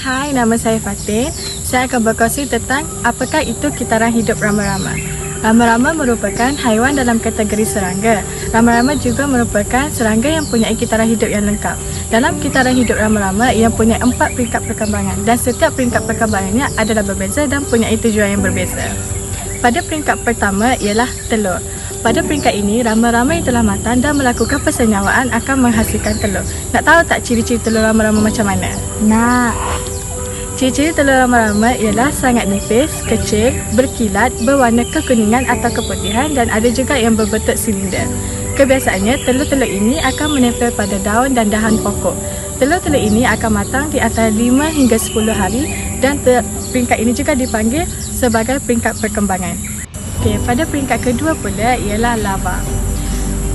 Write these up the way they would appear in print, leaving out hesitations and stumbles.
Hai, nama saya Fatin. Saya akan berkongsi tentang apakah itu kitaran hidup rama-rama. Rama-rama merupakan haiwan dalam kategori serangga. Rama-rama juga merupakan serangga yang punya kitaran hidup yang lengkap. Dalam kitaran hidup rama-rama, ia punya 4 peringkat perkembangan dan setiap peringkat perkembangannya adalah berbeza dan punya tujuan yang berbeza. Pada peringkat pertama ialah telur. Pada peringkat ini, rama-rama yang telah matang dan melakukan persenyawaan akan menghasilkan telur. Nak tahu tak ciri-ciri telur rama-rama macam mana? Nak. Ciri-ciri telur rama-rama ialah sangat nipis, kecil, berkilat, berwarna kekuningan atau keputihan dan ada juga yang berbentuk silinder. Kebiasaannya, telur-telur ini akan menempel pada daun dan dahan pokok. Telur-telur ini akan matang di antara 5 hingga 10 hari dan peringkat ini juga dipanggil sebagai peringkat perkembangan. Okey, pada peringkat kedua pula ialah larva.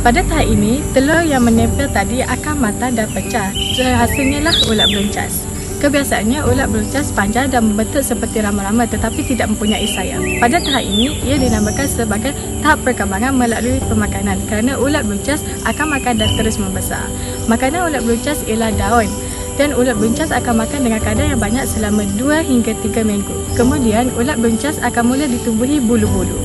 Pada tahap ini, telur yang menempel tadi akan matang dan pecah. Hasilnya lah ulat beluncas. Kebiasaannya, ulat beluncas panjang dan membentuk seperti rama-rama tetapi tidak mempunyai sayap. Pada tahap ini, ia dinamakan sebagai tahap perkembangan melalui pemakanan kerana ulat beluncas akan makan dan terus membesar. Makanan ulat beluncas ialah daun dan ulat beluncas akan makan dengan kadar yang banyak selama 2 hingga 3 minggu. Kemudian, ulat beluncas akan mula ditumbuhi bulu-bulu.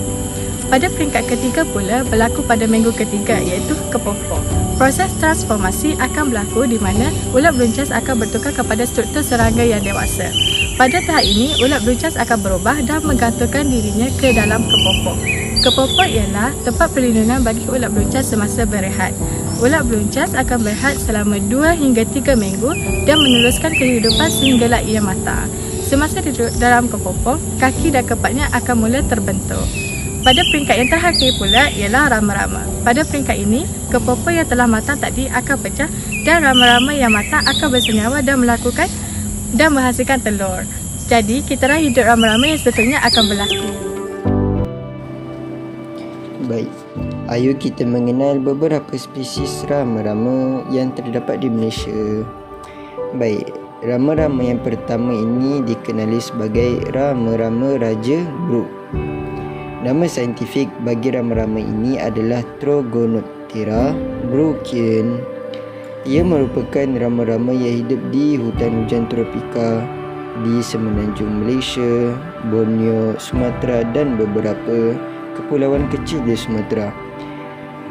Pada peringkat ketiga pula berlaku pada minggu ketiga iaitu kepopok. Proses transformasi akan berlaku di mana ulat beluncas akan bertukar kepada struktur serangga yang dewasa. Pada tahap ini, ulat beluncas akan berubah dan menggantungkan dirinya ke dalam kepopok. Kepopok ialah tempat perlindungan bagi ulat beluncas semasa berehat. Ulat beluncas akan berehat selama 2 hingga 3 minggu dan meneruskan kehidupan sehinggalah ia matang. Semasa duduk dalam kepopok, kaki dan kepaknya akan mula terbentuk. Pada peringkat yang terakhir pula ialah rama-rama. Pada peringkat ini, kepopok yang telah matang tadi akan pecah dan rama-rama yang matang akan bersenyawa dan menghasilkan telur. Jadi, kitaran hidup rama-rama yang seterusnya akan berlaku. Baik, ayo kita mengenal beberapa spesies rama-rama yang terdapat di Malaysia. Baik, rama-rama yang pertama ini dikenali sebagai rama-rama Raja Brook. Nama saintifik bagi rama-rama ini adalah Trogonoptera brookian. Ia merupakan rama-rama yang hidup di hutan hujan tropika di semenanjung Malaysia, Borneo, Sumatera dan beberapa kepulauan kecil di Sumatera.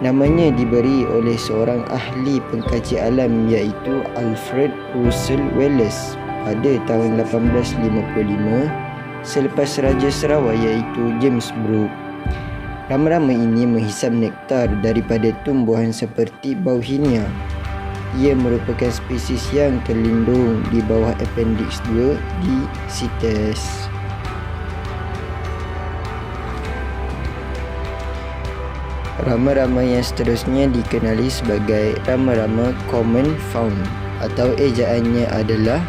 Namanya diberi oleh seorang ahli pengkaji alam iaitu Alfred Russel Wallace pada tahun 1855 selepas Raja Sarawak iaitu James Brooke. Rama-rama ini menghisap nektar daripada tumbuhan seperti Bauhinia. Ia merupakan spesies yang terlindung di bawah Appendix 2 di CITES. Rama-rama yang seterusnya dikenali sebagai rama-rama common fawn atau ejaannya adalah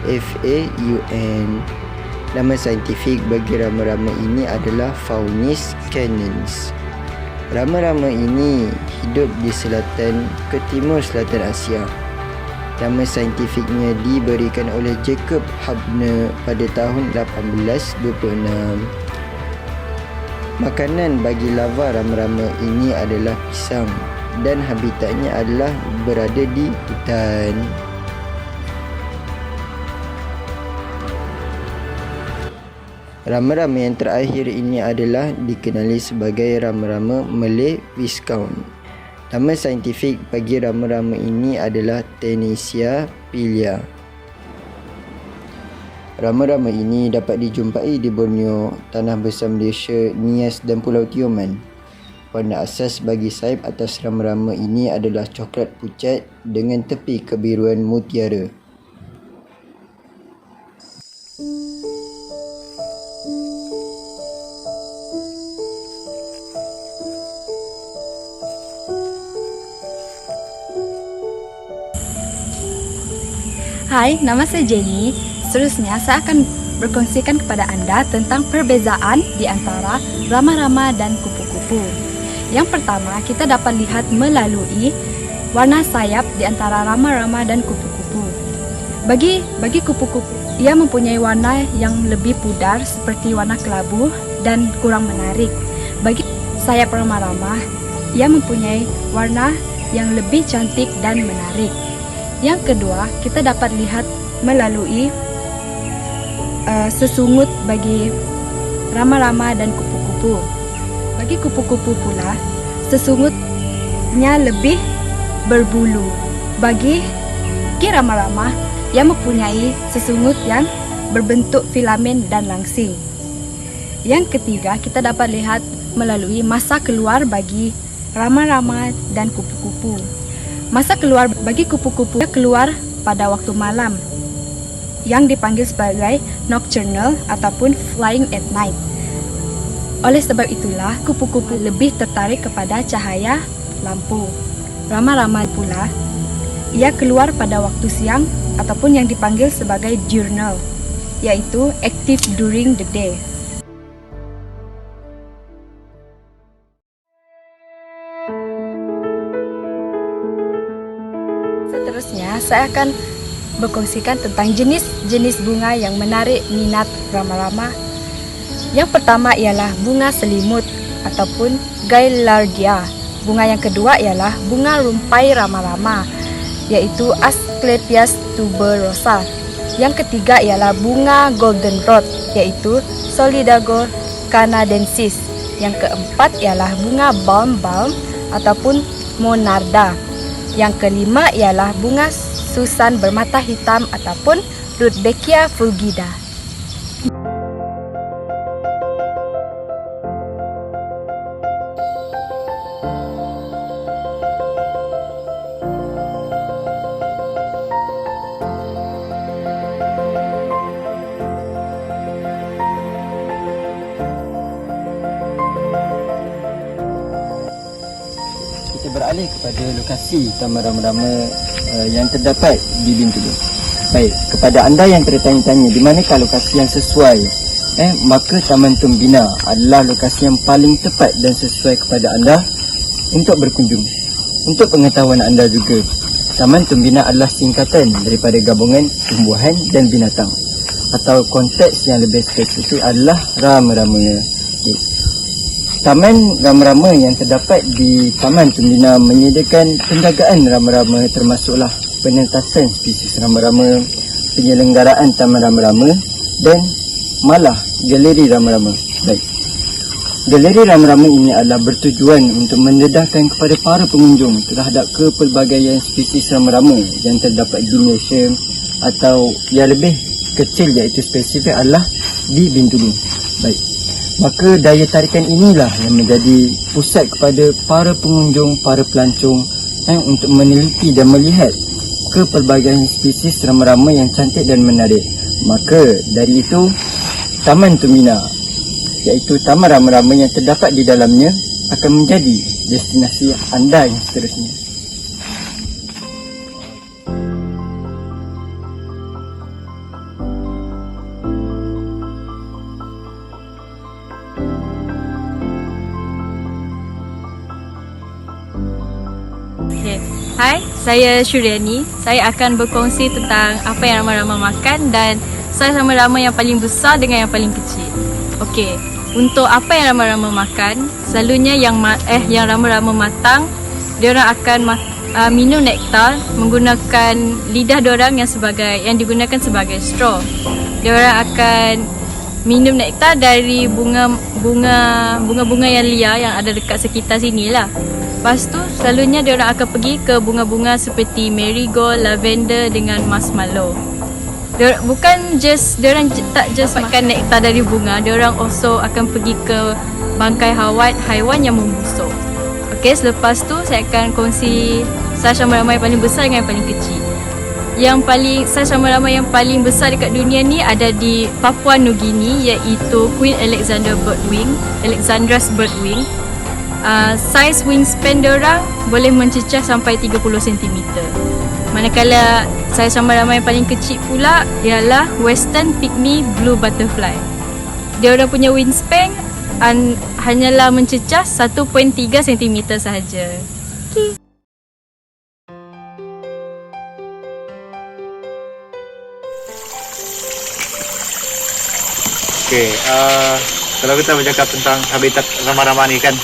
FAUN. Nama saintifik bagi rama-rama ini adalah Faunis caninus. Rama-rama ini hidup di selatan ke timur selatan Asia. Nama saintifiknya diberikan oleh Jacob Hubner pada tahun 1826. Makanan bagi larva rama-rama ini adalah pisang dan habitatnya adalah berada di hutan. Rama-rama yang terakhir ini adalah dikenali sebagai rama-rama Malay viscount. Nama saintifik bagi rama-rama ini adalah Tenacia pilia. Rama-rama ini dapat dijumpai di Borneo, Tanah Besar Malaysia, Nias dan Pulau Tioman. Warna asas bagi sayap atas rama-rama ini adalah coklat pucat dengan tepi kebiruan mutiara. Hai, nama saya Jenny. Seterusnya, saya akan berkongsikan kepada anda tentang perbezaan di antara rama-rama dan kupu-kupu. Yang pertama, kita dapat lihat melalui warna sayap di antara rama-rama dan kupu-kupu. Bagi kupu-kupu, ia mempunyai warna yang lebih pudar seperti warna kelabu dan kurang menarik. Bagi sayap rama-rama, ia mempunyai warna yang lebih cantik dan menarik. Yang kedua, kita dapat lihat melalui sesungut bagi rama-rama dan kupu-kupu. Bagi kupu-kupu pula, sesungutnya lebih berbulu. Bagi rama-rama yang mempunyai sesungut yang berbentuk filamen dan langsing. Yang ketiga, kita dapat lihat melalui masa keluar bagi rama-rama dan kupu-kupu. Masa keluar bagi kupu-kupu keluar pada waktu malam, yang dipanggil sebagai nocturnal ataupun flying at night. Oleh sebab itulah, kupu-kupu lebih tertarik kepada cahaya lampu. Rama-rama pula, ia keluar pada waktu siang ataupun yang dipanggil sebagai diurnal, yaitu active during the day. Seterusnya, saya akan berkongsikan tentang jenis-jenis bunga yang menarik minat rama-rama. Yang pertama ialah bunga selimut ataupun gaillardia. Bunga yang kedua ialah bunga rumpai rama-rama, yaitu Asclepias tuberosa. Yang ketiga ialah bunga goldenrod, yaitu Solidago canadensis. Yang keempat ialah bunga balm ataupun monarda. Yang kelima ialah bunga susan bermata hitam ataupun Rudbeckia fulgida. Kita beralih kepada lokasi Taman Rama-Rama yang terdapat di Bintulu. Baik, kepada anda yang tertanya-tanya di manakah lokasi yang sesuai, maka Taman Tumbina adalah lokasi yang paling tepat dan sesuai kepada anda untuk berkunjung. Untuk pengetahuan anda juga, Taman Tumbina adalah singkatan daripada gabungan tumbuhan dan binatang, atau konteks yang lebih spesifik adalah rama-rama. Taman rama-rama yang terdapat di Taman Tumbina menyediakan penjagaan rama-rama, termasuklah penentasan spesies rama-rama, penyelenggaraan taman rama-rama dan malah galeri rama-rama. Baik. Galeri rama-rama ini adalah bertujuan untuk mendedahkan kepada para pengunjung terhadap kepelbagaian spesies rama-rama yang terdapat di Malaysia, atau yang lebih kecil iaitu spesifik adalah di Bintulu. Baik. Maka daya tarikan inilah yang menjadi pusat kepada para pengunjung, para pelancong untuk meneliti dan melihat kepelbagaian spesies rama-rama yang cantik dan menarik. Maka dari itu, Taman Tumbina, iaitu taman rama-rama yang terdapat di dalamnya, akan menjadi destinasi anda yang seterusnya. Hai, saya Syuriani. Saya akan berkongsi tentang apa yang rama-rama makan dan saiz rama-rama yang paling besar dengan yang paling kecil. Okey, untuk apa yang rama-rama makan, selalunya yang rama-rama matang, diorang akan minum nektar menggunakan lidah diorang yang digunakan sebagai straw. Diorang akan minum nektar dari bunga-bunga yang liar yang ada dekat sekitar sinilah. Lepas tu selalunya diorang akan pergi ke bunga-bunga seperti marigold, lavender dengan marshmallow. Diorang tak just makan nektar dari bunga, diorang also akan pergi ke bangkai haiwan yang membusuk. Okey, selepas tu saya akan kongsi saiz rama-rama yang paling besar dengan yang paling kecil. Saiz rama-rama yang paling besar dekat dunia ni ada di Papua Nugini, iaitu Queen Alexandra's birdwing. Saiz wingspan diorang boleh mencecah sampai 30 cm. Manakala saiz rama-rama yang paling kecil pula ialah Western pygmy blue butterfly. Diorang punya wingspan hanyalah mencecah 1.3 cm sahaja. Okey, kalau kita bercakap tentang habitat rama-rama ni kan,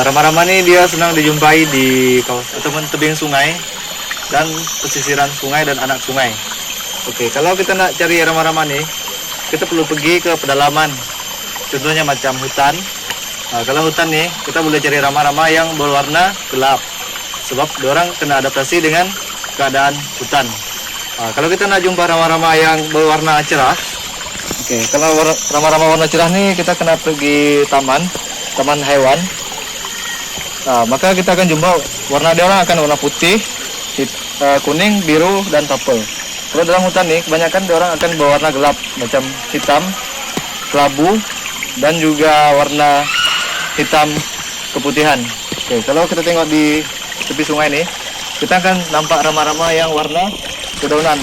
rama-rama ni dia senang dijumpai di kawasan tebing sungai dan pesisiran sungai dan anak sungai. Okey, kalau kita nak cari rama-rama ni, kita perlu pergi ke pedalaman. Contohnya macam hutan. Kalau hutan nih, kita boleh cari rama-rama yang berwarna gelap. Sebab orang kena adaptasi dengan keadaan hutan. Kalau kita nak jumpa rama-rama yang berwarna cerah, kalau rama-rama warna cerah nih kita kena pergi taman hewan. Maka kita akan jumpa warna dia orang akan warna putih, kuning, biru, dan purple. Kalau dalam hutan nih kebanyakan dia orang akan berwarna gelap macam hitam, kelabu, dan juga warna hitam keputihan. Kalau kita tengok di tepi sungai nih, kita akan nampak rama-rama yang warna kedaunan.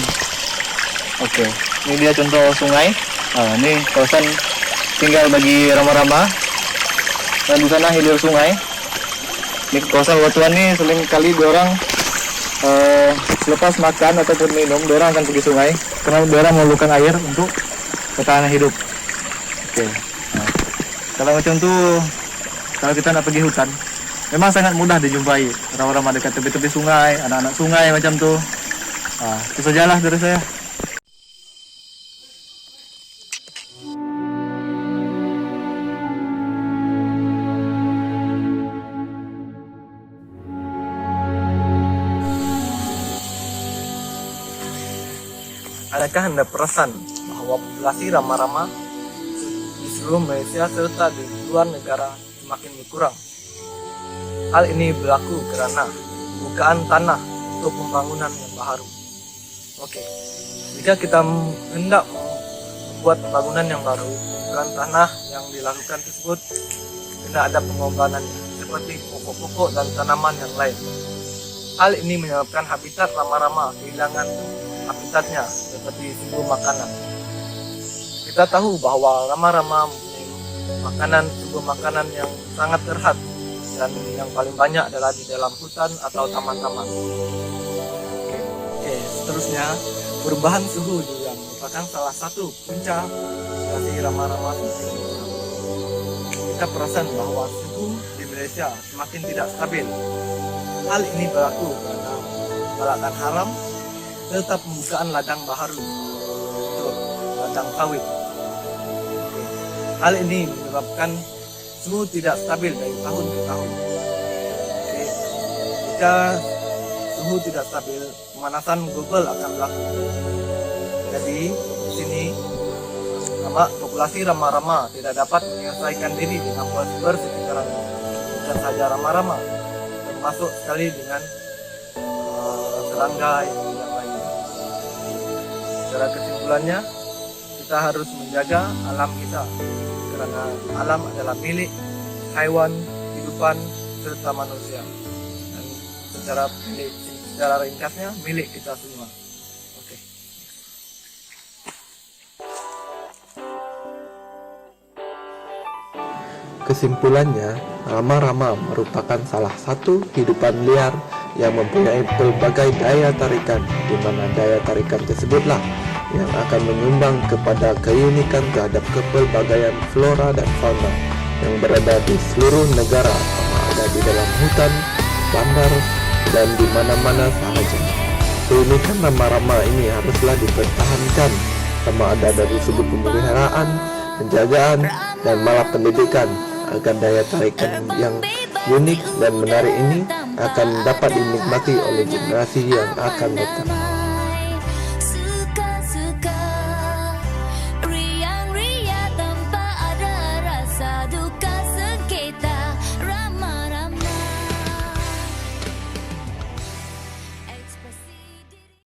Ini dia contoh sungai. Ini kawasan tinggal bagi rama-rama. Dan di sana hilir sungai. Ini kawasan batuan nih sering kali diorang selepas makan ataupun minum, diorang akan pergi sungai karena diorang memerlukan air untuk ketahanan hidup. Kalau macam tuh, kalau kita nak pergi hutan, memang sangat mudah dijumpai rama-rama dekat tepi-tepi sungai, anak-anak sungai macam tuh. Itu sajalah dari saya. Adakah Anda perasan bahwa populasi rama-rama di seluruh Malaysia serta di luar negara semakin berkurang? Hal ini berlaku karena bukaan tanah untuk pembangunan yang baru. Jika kita hendak membuat pembangunan yang baru, bukaan tanah yang dilakukan tersebut kena ada pengorbanan seperti pokok-pokok dan tanaman yang lain. Hal ini menyebabkan habitat rama-rama kehilangan habitatnya seperti sumber makanan. Kita tahu bahwa rama-rama mempunyai sumber makanan yang sangat terhad dan yang paling banyak adalah di dalam hutan atau taman-taman. Seterusnya, perubahan suhu juga merupakan salah satu punca dari rama-rama. Kita perasan bahwa suhu di Malaysia semakin tidak stabil. Hal ini berlaku karena balakan haram serta pembukaan ladang baru untuk ladang sawit. Hal ini menyebabkan suhu tidak stabil dari tahun ke tahun. Jika suhu tidak stabil, pemanasan global akan berlaku. Jadi di sini populasi rama-rama tidak dapat menyelesaikan diri dengan bersekitarannya. Bukan saja rama-rama, termasuk sekali dengan serangga yang lainnya. Secara kesimpulannya, kita harus menjaga alam kita karena alam adalah milik haiwan, hidupan, serta manusia. Dan secara ringkasnya milik kita semua. Kesimpulannya, rama-rama merupakan salah satu hidupan liar yang mempunyai pelbagai daya tarikan, di mana daya tarikan tersebutlah yang akan menyumbang kepada keunikan terhadap kepelbagaian flora dan fauna yang berada di seluruh negara, sama ada di dalam hutan, bandar, dan di mana-mana sahaja. Keunikan rama-rama ini haruslah dipertahankan, sama ada dari sudut pemeliharaan, penjagaan, dan malah pendidikan, agar daya tarikan yang unik dan menarik ini akan dapat dinikmati oleh generasi yang akan datang.